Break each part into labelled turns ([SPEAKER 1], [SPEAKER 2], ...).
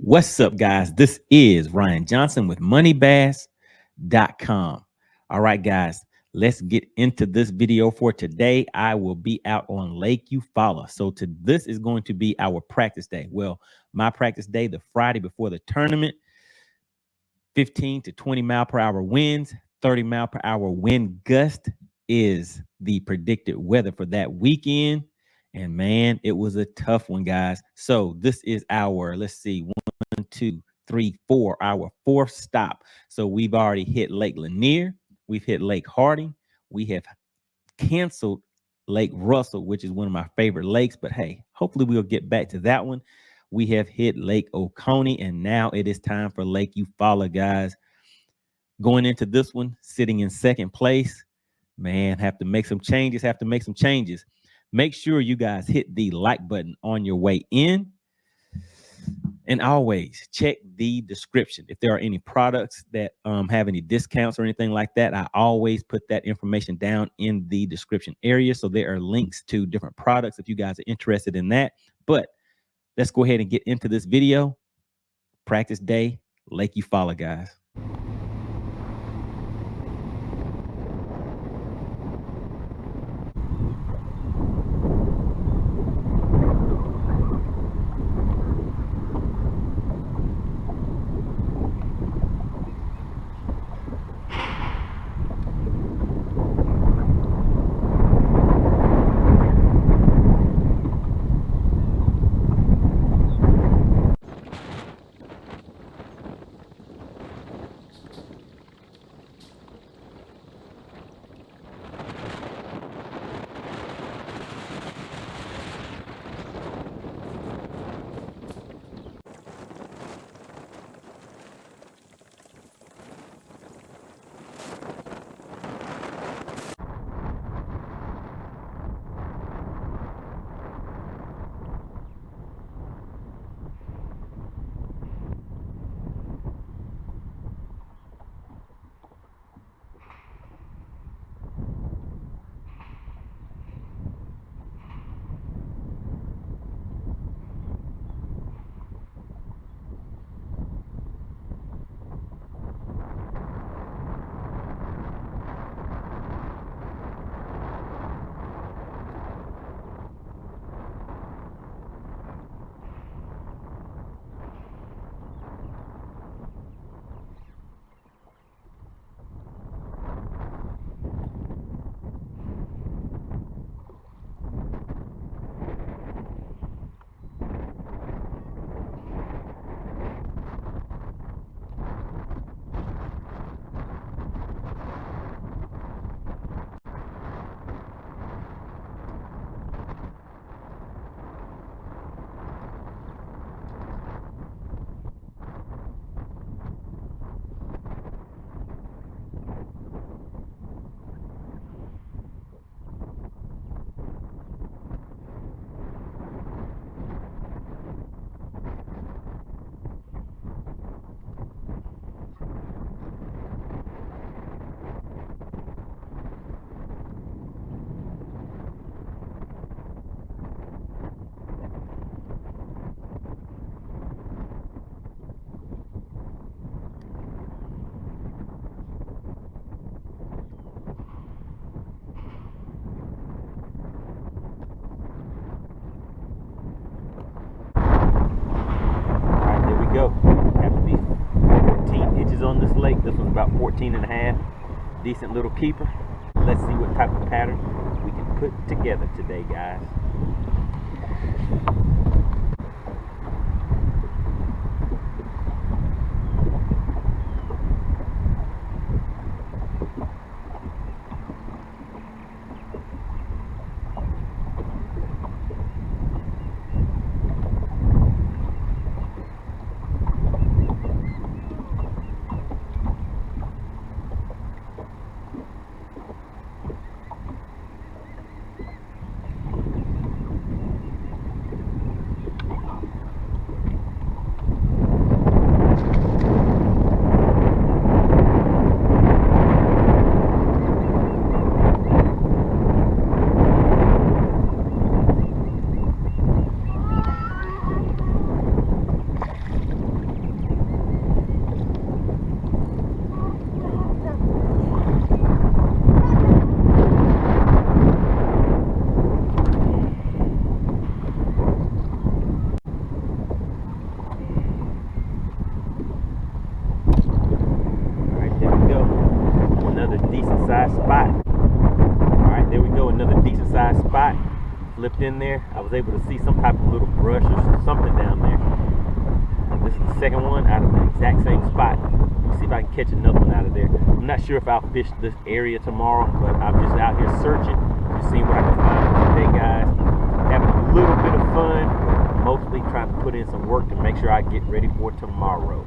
[SPEAKER 1] What's up, guys? This is Ryan Johnson with moneybass.com. All right, guys, let's get into this video for today. I will be out on Lake Eufaula. So this is going to be our practice day. Well, my practice day, the Friday before the tournament, 15 to 20 mile per hour winds, 30 mile per hour wind gust is the predicted weather for that weekend. And man, it was a tough one, guys. So this is our, let's see, 1, 2, 3, 4, our fourth stop. So we've already hit Lake Lanier. We've hit Lake Harding. We have canceled Lake Russell, which is one of my favorite lakes. But hey, hopefully we'll get back to that one. We have hit Lake Oconee, and now it is time for Lake Eufaula, guys. Going into this one, sitting in second place. Man, have to make some changes, Make sure you guys hit the like button on your way in. And always check the description. If there are any products that have any discounts or anything like that, I always put that information down in the description area. So there are links to different products if you guys are interested in that. But let's go ahead and get into this video. Practice day, Lake Eufaula, guys. Go. Have to be 14 inches on this lake. This one's about 14 and a half. Decent little keeper. Let's see what type of pattern we can put together today, guys. sized spot. All right, there we go, another decent sized spot. Flipped in there. I was able to see some type of little brush or something down there. And this is the second one out of the exact same spot. Let's see if I can catch another one out of there. I'm not sure if I'll fish this area tomorrow, but I'm just out here searching, just seeing what I can find today, guys. Having a little bit of fun, but mostly trying to put in some work to make sure I get ready for tomorrow.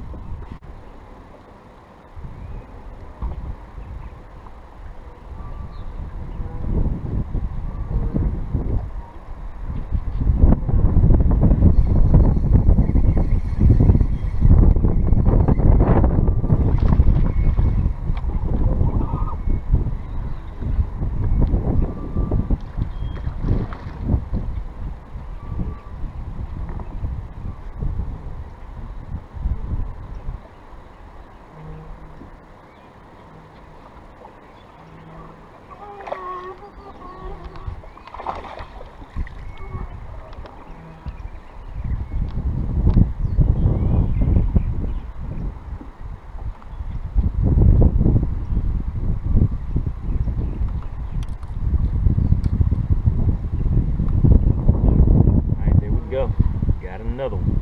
[SPEAKER 1] Got another one.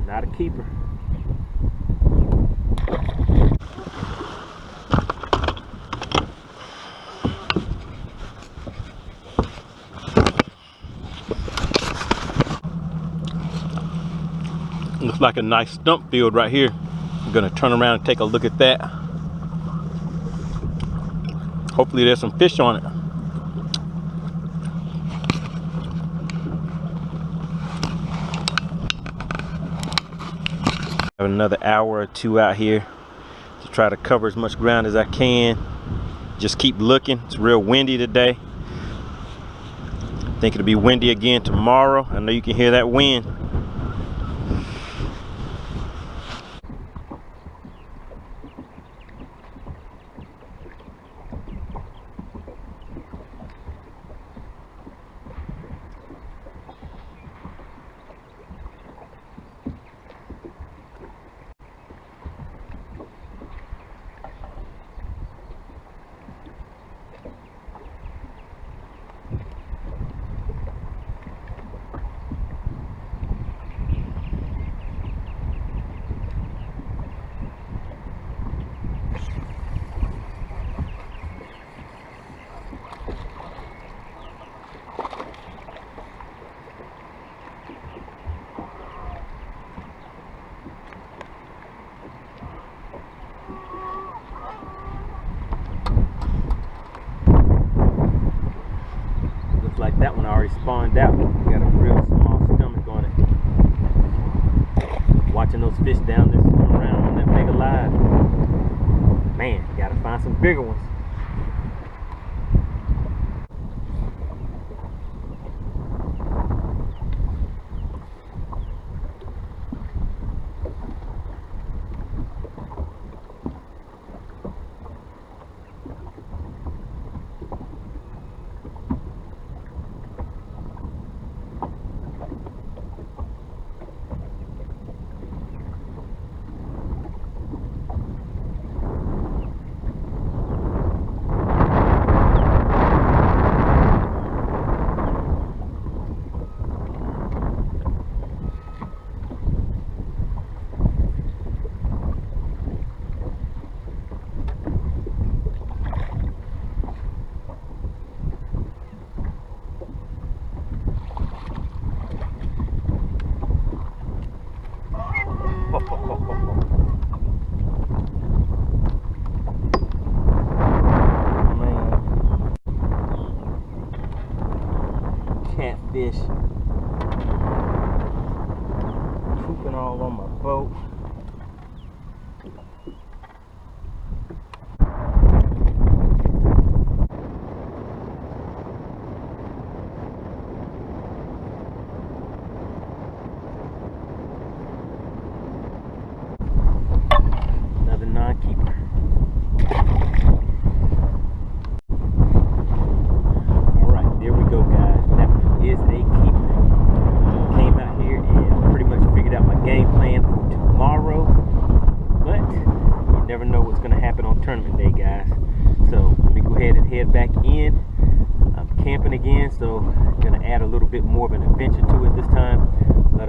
[SPEAKER 1] Not a keeper. Looks like a nice stump field right here. I'm gonna turn around and take a look at that. Hopefully there's some fish on it. I have another hour or two out here to try to cover as much ground as I can. Just keep looking. It's real windy today. I think it'll be windy again tomorrow. I know you can hear that wind. Like that one already spawned out. Got a real small stomach on it. Watching those fish down there swim around on that mega live. Man, gotta find some bigger ones. tournament day, guys. So let me go ahead and head back in. I'm camping again, so I'm gonna add a little bit more of an adventure to it this time. But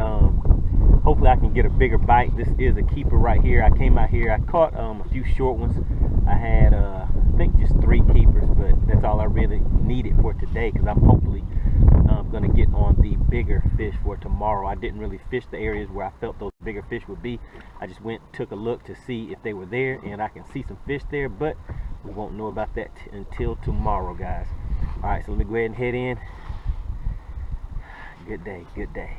[SPEAKER 1] hopefully I can get a bigger bite. This is a keeper right here. I came out here, I caught a few short ones. I had I think just 3 keepers, but that's all I really needed for today, because I'm hopefully gonna get on the bigger fish for tomorrow. I didn't really fish the areas where I felt those bigger fish would be. I just went, took a look to see if they were there, and I can see some fish there, but we won't know about that until tomorrow, guys. All right, so let me go ahead and head in. Good day, good day.